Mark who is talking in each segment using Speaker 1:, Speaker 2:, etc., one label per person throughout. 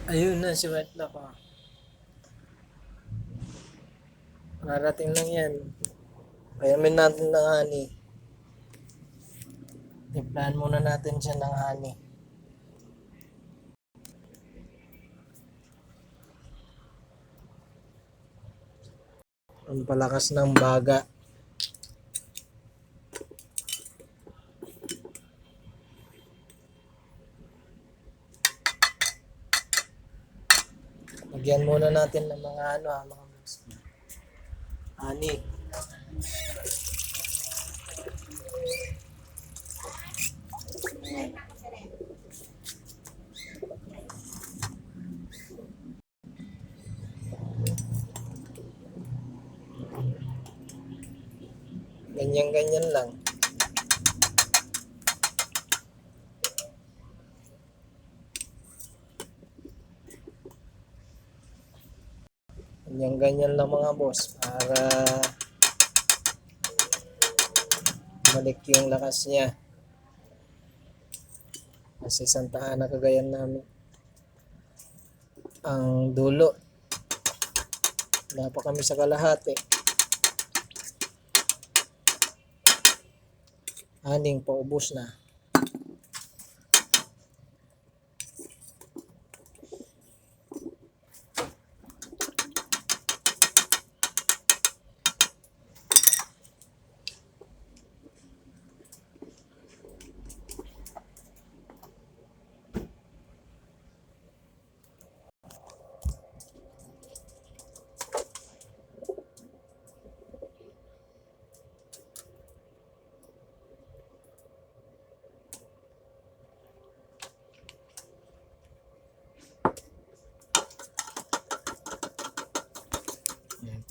Speaker 1: Ayun na si Wetlock. Oh. Karating lang yan. Payamin natin ng honey. Timplahan muna natin siya ng honey. Ang palakas ng baga. Lagyan muna natin ng mga mga honey. Ganyan-ganyan lang. Ganyan-ganyan lang mga boss para balik yung lakas niya. Kasi Santa Ana Cagayan namin. Ang dulo. Wala pa kami sa kalahati. Aning paubos na.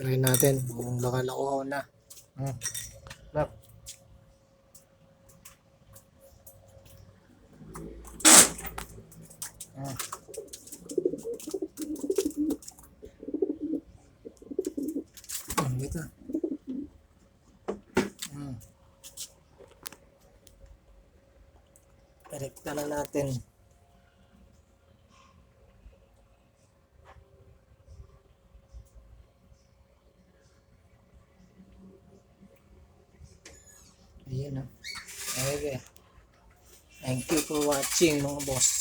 Speaker 1: Try natin kung baka nauhaw na. Look. Ito. Direkta na natin. Ayan o. Okay. Thank you for watching mga boss.